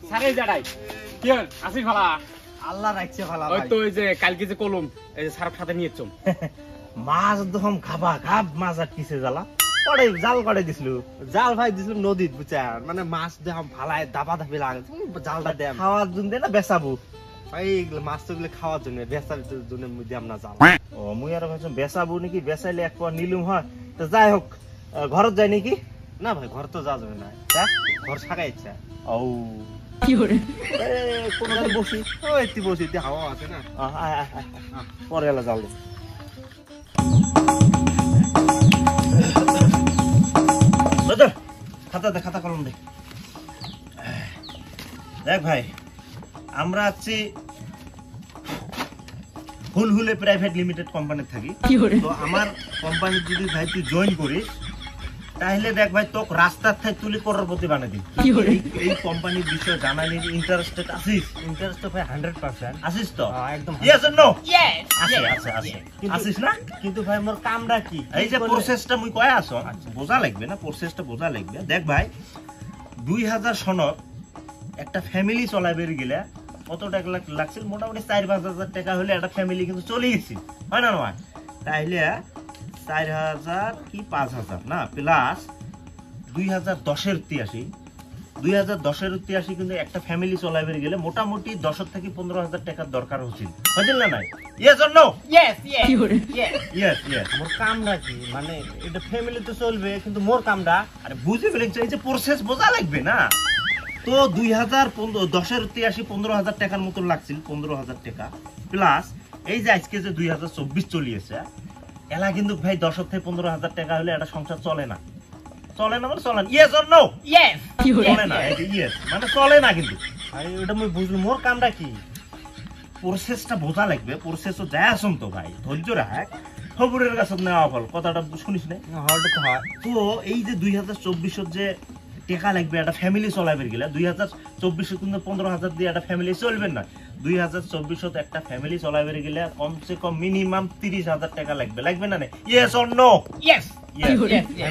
সারে জাড়াই কি হল আসিস ভালা আল্লাহ রাখছে ভালা ওই ভাই তো ওই যে কালকে যে কলম এই যে সারফ সাথে নিয়েছম মাছ দম খাবা খাব মাছ আর কিসে জ্বালা পড়ে জাল করে দিছিল জাল ভাই দিছিল নদীত বুঝার মানে মাছ দেখাম ফালায় দাবা দাবি লাগে জালটা দে খাওয়ার জন্য না বেচাবো ভাই এগুলো মাছ তো গুলো খাওয়ার জন্য বেচার জন্য দিয়াম না জাল ও মুই আর ভাবছিলাম বেচাবো নাকি বেচাইলে এক পর নিলুম হয় তো যাই হোক ঘরত যাই নাকি না ভাই ঘর তো যাওয়া যাবে না ঘর থাকা ইচ্ছা ও কি করে কোনো বসি ওই তুই বসি হাওয়া আছে না পরে এলা যাও খাতা কলম দে দেখ ভাই আমরা আছি হুলহুলে প্রাইভেট লিমিটেড কোম্পানি থাকি তো আমার কোম্পানি যদি ভাই তুই জয়েন করিস তাহলে দেখ ভাই তোকে রাস্তার থেকে তুলি করোড়পতি বানিয়ে দিই এই কোম্পানির বিষয়ে জানালি ইন্টারেস্টেড আছিস ইন্টারেস্ট ভাই 100% আছিস তো একদম ইয়েস অর নো আছিস না কিন্তু ভাই মোর কামটা কি এই যে প্রসেসটা মুই কয় আছো বোঝা লাগবে না প্রসেসটা বোঝা লাগবে দেখ ভাই 2000 সনদ একটা ফ্যামিলি চলাবে গেলে কত টাকা লাগছিল মোটামুটি 4-5 হাজার টাকা হলে একটা ফ্যামিলি কিন্তু চলে গেছি হয় না নয় তাইলে 4000 কি 5000 না প্লাস 2010 83 2010 কিন্তু একটা ফ্যামিলি চলাইবে গেলে মোটামুটি 10 থেকে 15000 টাকার দরকার হচ্ছিল বুঝলেন না নাই yes or no yes yes more কামটা কি মানে এটা ফ্যামিলি তো চলবে কিন্তু মোর কামটা আরে বুঝে ফেলেন এই যে প্রসেস বোঝা লাগবে না তো 2010 83 15000 টাকার মতো লাগছিল 15000 টাকা প্লাস এই যে আজকে যে 2024 চলিয়েছে এলা কিন্তু ভাই 10 থেকে 15000 টাকা হলে একটা সংসার চলে না মানে চলে না ইয়েস অর নো ইয়েস চলে না এই ইয়েস মানে চলে না কিন্তু আরে ওটা মই বুঝলু মোর কামটা কি প্রসেসটা বোঝা লাগবে প্রসেসও যায় আসুন তো ভাই ধৈর্য রাখ খবরের কাছে নেওয়া ফল কথাটা শুনিস না হলটা তো হয় তো এই যে 2024 যে টাকা লাগবে একটা ফ্যামিলি চলাবে গেলে 2024 কিন্তু 15000 দিয়ে একটা ফ্যামিলি চলবে না 2024 একটা ফ্যামিলি চলাবে গেলে কমসে কম মিনিমাম 30000 টাকা লাগবে না yes or no yes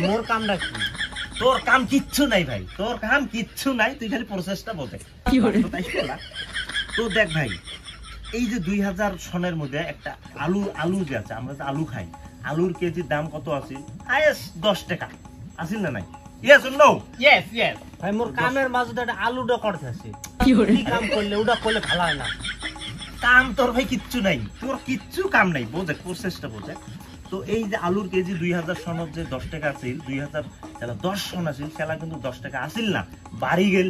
more কামটা কি তোর কাম কিচ্ছু নাই ভাই তোর কাম কিচ্ছু নাই তুই খালি প্রসেসটা বলতে তো দেখ ভাই এই যে 2000 সনের মধ্যে একটা আলু যে আছে আমরা যে আলু খাই আলুর কেজির দাম কত আছে হাইয়েস্ট 10 টাকা আসিল না নাই ইয়েস অর নো ইয়েস ভাই মোর কামের মাঝে একটা আলুটা করতে আছে কি কাম করলে ওটা করলে ভালো হয় না কাম তোর ভাই কিচ্ছু নাই তোর কিচ্ছু কাম নাই বোঝে প্রসেসটা বোঝে তো এই যে আলুর কেজি 2000 সনত যে 10 টাকা আছিল 2000 সেটা 10 সন আছিল সেটা কিন্তু 10 টাকা আসিল না বাড়ি গেল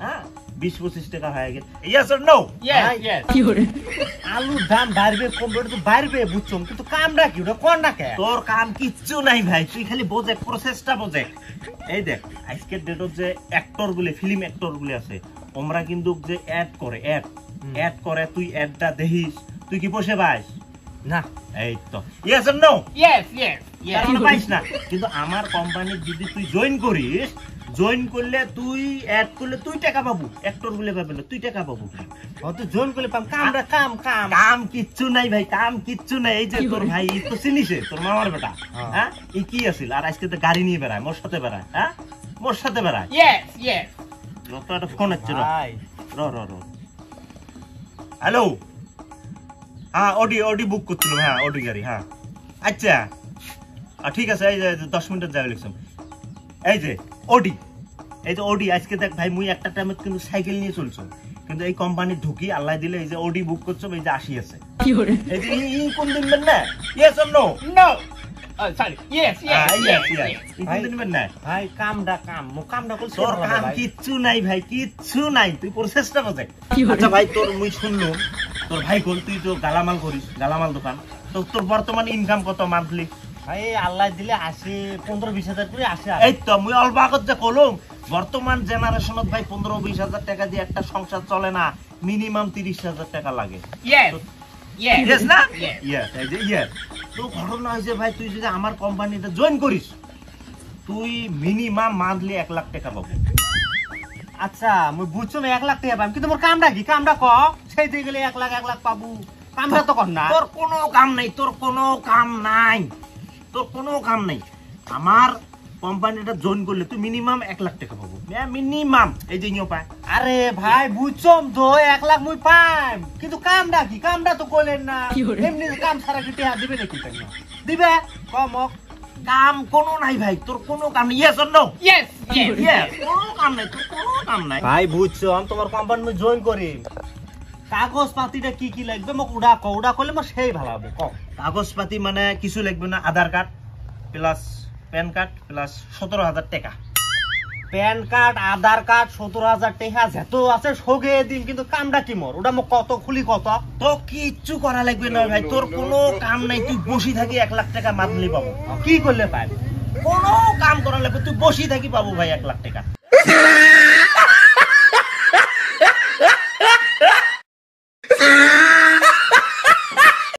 হ্যাঁ 20-25 টাকা হয়ে গেল ইয়েস অর নো ইয়েস কি করে আলুর দাম বাড়বে কমবে তো বাড়বে বুঝছম কিন্তু কামটা কি ওটা কোন নাকে তোর কাম কিচ্ছু নাই ভাই তুই খালি বোঝে প্রসেসটা বোঝে এই দেখ আজকের ডেটত যে অ্যাক্টর গুলো ফিল্ম অ্যাক্টর গুলো আছে ওমরা কিন্তু যে অ্যাড করে তুই অ্যাডটা দেখিস তুই কি বসে পাস না এই তো ইয়েস অর নো ইয়েস পাইস না কিন্তু আমার কোম্পানি যদি তুই জয়েন করলে তুই অ্যাড করলে তুই টাকা পাবো অ্যাক্টর গুলো পাবে না তুই টাকা পাবো হয়তো জয়েন করলে পাম কাম কিচ্ছু নাই ভাই কাম কিচ্ছু নাই এই যে তোর ভাই তো চিনিছে তোর মামার বেটা হ্যাঁ এই কি আছিল আর আজকে তো গাড়ি নিয়ে বেড়ায় মোর সাথে বেড়ায় হ্যাঁ মোর সাথে বেড়ায় ইয়েস তো একটা ফোন হচ্ছে র হ্যালো হ্যাঁ অডি বুক করছিল হ্যাঁ অডি গাড়ি হ্যাঁ আচ্ছা ঠিক আছে এই যে 10 মিনিটের জায়গা লিখছিলাম এই যে অডি আজকে দেখ ভাই মুই একটা টাইমে কিন্তু সাইকেল নিয়ে চলছো কিন্তু এই কোম্পানি ঢুকি আল্লাহ দিলে এই যে অডি বুক করছো এই যে 80 আছে কি করে এই যে ই কোন দিন না yes or no sorry yes কোন দিন না ভাই কামটা করছ তোর কাম কিচ্ছু নাই ভাই কিচ্ছু নাই তুই প্রসেসটা বোঝে আচ্ছা ভাই তোর মুই শুনলাম তোর ভাই কোন তুই তো গালামাল করিস গালামাল দোকান তো তোর বর্তমান ইনকাম কত মান্থলি ভাই আল্লাহ দিলে 15-20 হাজার করে আসে এই তো মুই অল্প আগত যে কলম বর্তমান জেনারেশনত ভাই 15-20 হাজার টাকা দিয়ে একটা সংসার চলে না মিনিমাম 30,000 টাকা লাগে ইয়েস না ইয়েস এই যে ইয়েস তো ঘটনা হইছে ভাই তুই যদি আমার কোম্পানিতে জয়েন করিস তুই মিনিমাম মান্থলি 1 লাখ টাকা পাবো আচ্ছা মুই বুঝছো না 1 লাখ টাকা পাম কিন্তু মোর কামটা কি কামটা ক সেই দিয়ে গেলে 1 লাখ পাবো কামটা তো কর না তোর কোনো কাম নাই আমার কোম্পানিটা জয়েন করলে তুই মিনিমাম 1 লাখ টাকা পাবো মিনিমাম এই যে নিও পায় আরে ভাই বুঝছম তো 1 লাখ মুই পাইম কিন্তু কামটা কি কামটা তো কইলেন না এমনি কাম ছাড়া কি টাকা দিবে নাকি তাই না দিবে কমক কাম কোনো নাই ভাই তোর কোনো কাম নেই yes or no yes yes কোনো কাম নাই তোর কোনো কাম নাই ভাই বুঝছম তোমার কোম্পানি মুই জয়েন করি কাগজ পাতিটা কি কি লাগবে মোক উড়া করলে মই সেই ভালো হবে ক কাগজপাতি মানে কিছু লাগবে না Aadhaar card plus PAN card plus 17,000 টাকা প্যান কার্ড আধার কার্ড 17,000 টাকা যেত আছে সগে দিন কিন্তু কামটা কি মোর ওটা মোক কত খুলি কত তো কিচ্ছু করা লাগবে না ভাই তোর কোনো কাম নাই তুই বসি থাকি 1 লাখ টাকা মান্থলি পাবো কি করলে পাই কোনো কাম করা লাগবে তুই বসি থাকি পাবো ভাই 1 লাখ টাকা